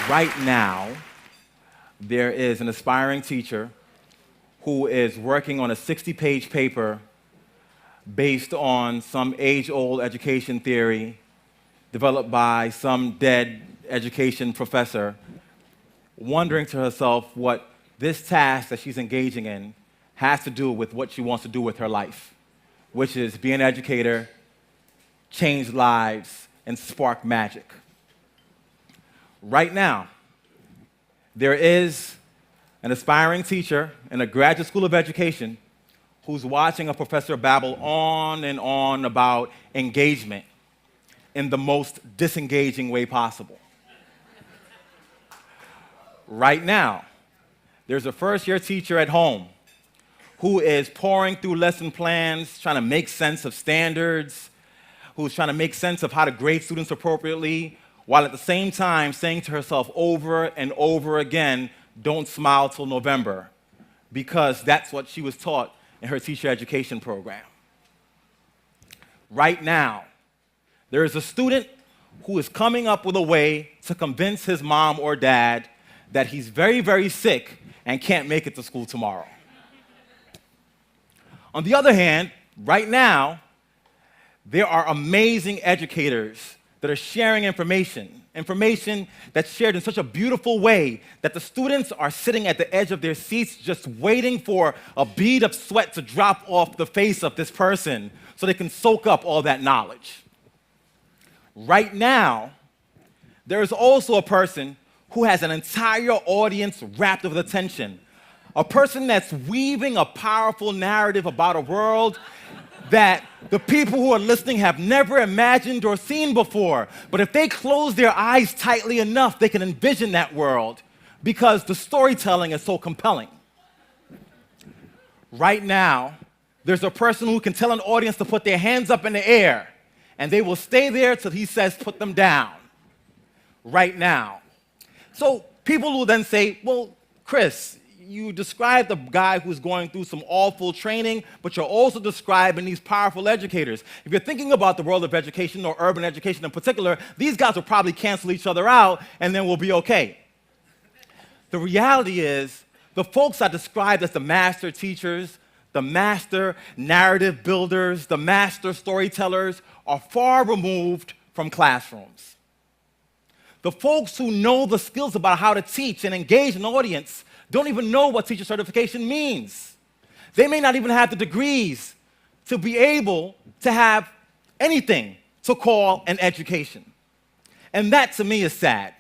Right now, there is an aspiring teacher who is working on a 60-page paper based on some age-old education theory developed by some dead education professor, wondering to herself what this task that she's engaging in has to do with what she wants to do with her life, which is be an educator, change lives, and spark magic. Right now, there is an aspiring teacher in a graduate school of education who's watching a professor babble on and on about engagement in the most disengaging way possible. Right now, there's a first-year teacher at home who is pouring through lesson plans, trying to make sense of standards, who's trying to make sense of how to grade students appropriately, while at the same time saying to herself over and over again, don't smile till November, because that's what she was taught in her teacher education program. Right now, there is a student who is coming up with a way to convince his mom or dad that he's very, very sick and can't make it to school tomorrow. On the other hand, right now, there are amazing educators that are sharing information that's shared in such a beautiful way that the students are sitting at the edge of their seats just waiting for a bead of sweat to drop off the face of this person so they can soak up all that knowledge. Right now, there is also a person who has an entire audience wrapped with attention, a person that's weaving a powerful narrative about a world that the people who are listening have never imagined or seen before. But if they close their eyes tightly enough, they can envision that world because the storytelling is so compelling. Right now, there's a person who can tell an audience to put their hands up in the air, and they will stay there till he says, put them down. Right now. So people will then say, well, Chris, you described a guy who's going through some awful training, but you're also describing these powerful educators. If you're thinking about the world of education, or urban education in particular, these guys will probably cancel each other out, and then we'll be okay. The reality is, the folks I described as the master teachers, the master narrative builders, the master storytellers, are far removed from classrooms. The folks who know the skills about how to teach and engage an audience don't even know what teacher certification means. They may not even have the degrees to be able to have anything to call an education. And that, to me, is sad.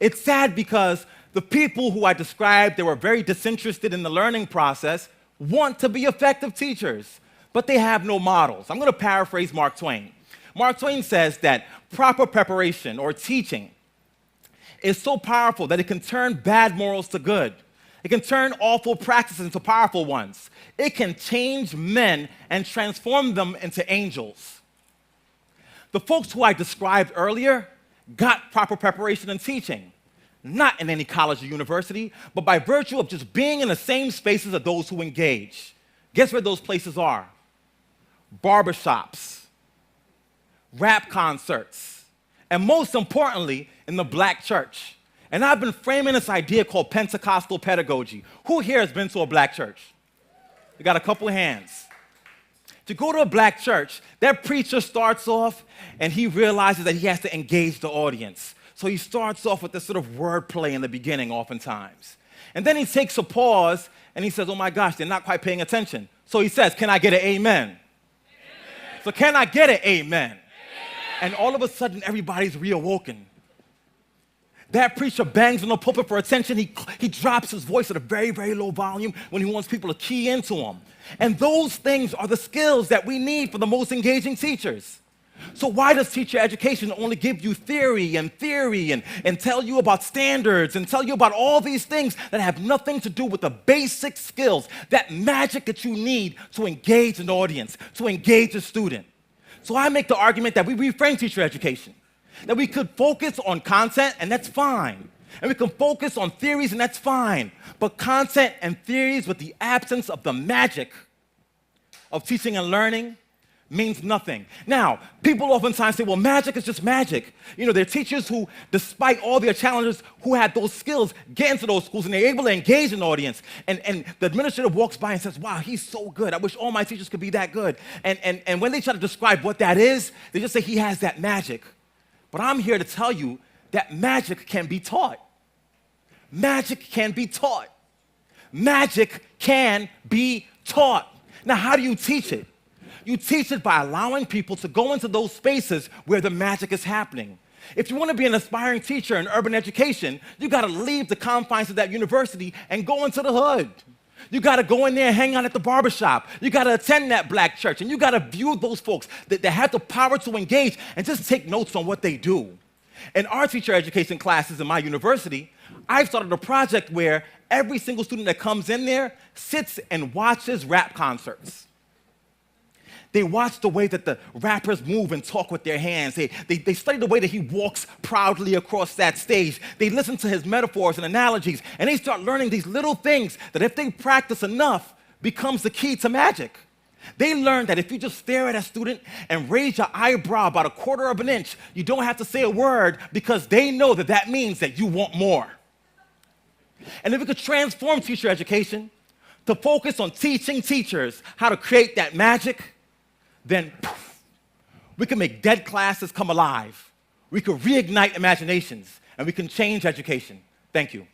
It's sad because the people who I described that were very disinterested in the learning process want to be effective teachers, but they have no models. I'm going to paraphrase Mark Twain. Mark Twain says that proper preparation or teaching is so powerful that it can turn bad morals to good. It can turn awful practices into powerful ones. It can change men and transform them into angels. The folks who I described earlier got proper preparation and teaching, not in any college or university, but by virtue of just being in the same spaces of those who engage. Guess where those places are? Barbershops, rap concerts, and most importantly, in the black church. And I've been framing this idea called Pentecostal pedagogy. Who here has been to a black church? We got a couple of hands. To go to a black church, that preacher starts off and he realizes that he has to engage the audience. So he starts off with this sort of wordplay in the beginning oftentimes. And then he takes a pause and he says, oh my gosh, they're not quite paying attention. So he says, can I get an amen? Amen. So can I get an amen? Amen? And all of a sudden, everybody's reawoken. That preacher bangs on the pulpit for attention. He drops his voice at a very, very low volume when he wants people to key into him. And those things are the skills that we need for the most engaging teachers. So why does teacher education only give you theory and tell you about standards and tell you about all these things that have nothing to do with the basic skills, that magic that you need to engage an audience, to engage a student? So I make the argument that we reframe teacher education, that we could focus on content, and that's fine. And we can focus on theories, and that's fine. But content and theories with the absence of the magic of teaching and learning means nothing. Now, people oftentimes say, well, magic is just magic. You know, there are teachers who, despite all their challenges, who had those skills, get into those schools, and they're able to engage an audience. And the administrator walks by and says, wow, he's so good. I wish all my teachers could be that good. And when they try to describe what that is, they just say he has that magic. But I'm here to tell you that magic can be taught. Magic can be taught. Magic can be taught. Now, how do you teach it? You teach it by allowing people to go into those spaces where the magic is happening. If you want to be an aspiring teacher in urban education, you got to leave the confines of that university and go into the hood. You got to go in there and hang out at the barbershop. You got to attend that black church, and you got to view those folks that have the power to engage and just take notes on what they do. In our teacher education classes in my university, I've started a project where every single student that comes in there sits and watches rap concerts. They watch the way that the rappers move and talk with their hands. They study the way that he walks proudly across that stage. They listen to his metaphors and analogies, and they start learning these little things that if they practice enough, becomes the key to magic. They learn that if you just stare at a student and raise your eyebrow about 1/4 of an inch, you don't have to say a word because they know that that means that you want more. And if we could transform teacher education to focus on teaching teachers how to create that magic, then poof, we can make dead classes come alive. We can reignite imaginations, and we can change education. Thank you.